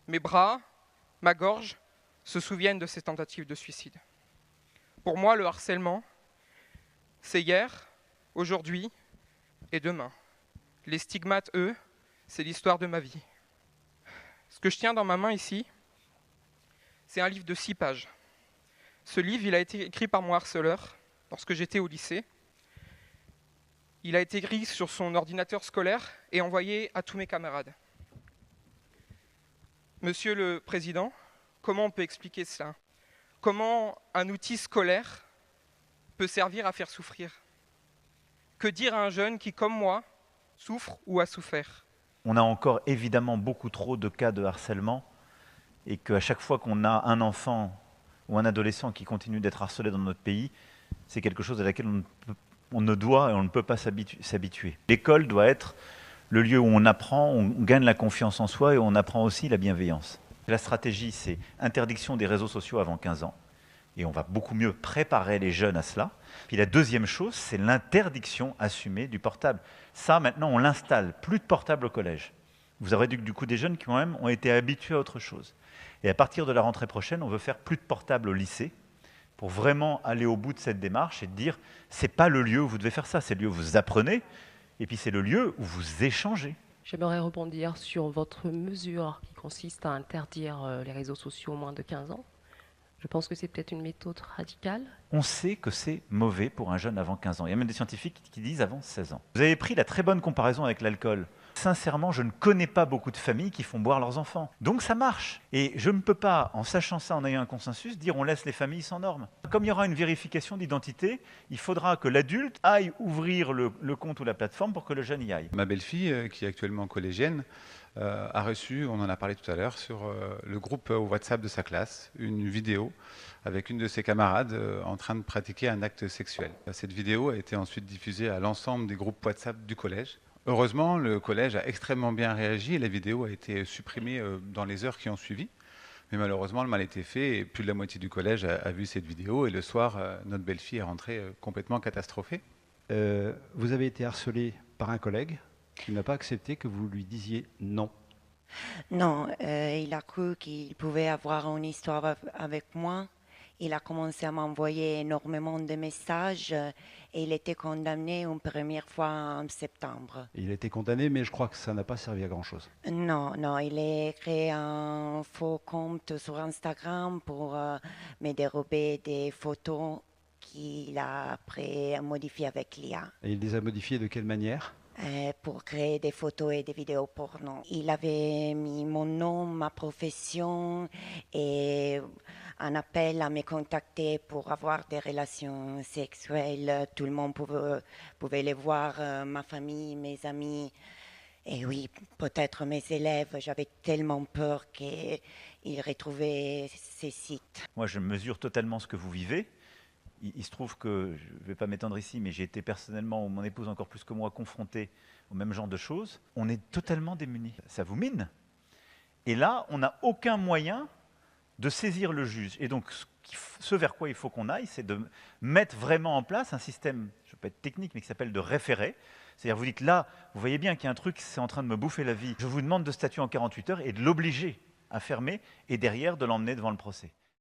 Mes bras, ma gorge se souviennent de ces tentatives de suicide. Pour moi, le harcèlement, c'est hier, aujourd'hui et demain. Les stigmates, eux, c'est l'histoire de ma vie. Ce que je tiens dans ma main ici, c'est un livre de 6 pages. Ce livre, il a été écrit par mon harceleur lorsque j'étais au lycée. Il a été écrit sur son ordinateur scolaire et envoyé à tous mes camarades. Monsieur le Président, comment on peut expliquer cela? Comment un outil scolaire peut servir à faire souffrir? Que dire à un jeune qui, comme moi, souffre ou a souffert? On a encore évidemment beaucoup trop de cas de harcèlement et qu'à chaque fois qu'on a un enfant ou un adolescent qui continue d'être harcelé dans notre pays, c'est quelque chose à laquelle on ne doit et on ne peut pas s'habituer. L'école doit être le lieu où on apprend, on gagne la confiance en soi et on apprend aussi la bienveillance. La stratégie, c'est interdiction des réseaux sociaux avant 15 ans. Et on va beaucoup mieux préparer les jeunes à cela. Puis la deuxième chose, c'est l'interdiction assumée du portable. Ça, maintenant, on l'installe. Plus de portable au collège. Vous aurez du coup des jeunes qui, quand même, ont été habitués à autre chose. Et à partir de la rentrée prochaine, on veut faire plus de portable au lycée pour vraiment aller au bout de cette démarche et dire c'est pas le lieu où vous devez faire ça, c'est le lieu où vous apprenez, et puis c'est le lieu où vous échangez. J'aimerais rebondir sur votre mesure qui consiste à interdire les réseaux sociaux aux moins de 15 ans. Je pense que c'est peut-être une méthode radicale. On sait que c'est mauvais pour un jeune avant 15 ans. Il y a même des scientifiques qui disent avant 16 ans. Vous avez pris la très bonne comparaison avec l'alcool. Sincèrement, je ne connais pas beaucoup de familles qui font boire leurs enfants. Donc ça marche. Et je ne peux pas, en sachant ça, en ayant un consensus, dire on laisse les familles sans normes. Comme il y aura une vérification d'identité, il faudra que l'adulte aille ouvrir le compte ou la plateforme pour que le jeune y aille. Ma belle-fille, qui est actuellement collégienne, a reçu, on en a parlé tout à l'heure, sur le groupe WhatsApp de sa classe, une vidéo avec une de ses camarades en train de pratiquer un acte sexuel. Cette vidéo a été ensuite diffusée à l'ensemble des groupes WhatsApp du collège. Heureusement, le collège a extrêmement bien réagi et la vidéo a été supprimée dans les heures qui ont suivi. Mais malheureusement, le mal a été fait et plus de la moitié du collège a vu cette vidéo. Et le soir, notre belle-fille est rentrée complètement catastrophée. Vous avez été harcelé par un collègue qui n'a pas accepté que vous lui disiez non. Non, il a cru qu'il pouvait avoir une histoire avec moi. Il a commencé à m'envoyer énormément de messages et il était condamné une première fois en septembre. Il a été condamné, mais je crois que ça n'a pas servi à grand-chose. Non, il a créé un faux compte sur Instagram pour me dérober des photos qu'il a après modifiées avec l'IA. Et il les a modifiées de quelle manière ? Pour créer des photos et des vidéos porno. Il avait mis mon nom, ma profession et un appel à me contacter pour avoir des relations sexuelles. Tout le monde pouvait les voir, ma famille, mes amis. Et oui, peut-être mes élèves. J'avais tellement peur qu'ils retrouvaient ces sites. Moi, je mesure totalement ce que vous vivez. Il se trouve que, je ne vais pas m'étendre ici, mais j'ai été personnellement, ou mon épouse encore plus que moi, confronté au même genre de choses. On est totalement démunis. Ça vous mine. Et là, on n'a aucun moyen de saisir le juge. Et donc, ce vers quoi il faut qu'on aille, c'est de mettre vraiment en place un système, je ne veux pas être technique, mais qui s'appelle de référé. C'est-à-dire, vous dites là, vous voyez bien qu'il y a un truc, c'est en train de me bouffer la vie. Je vous demande de statuer en 48 heures et de l'obliger à fermer, et derrière, de l'emmener devant le procès.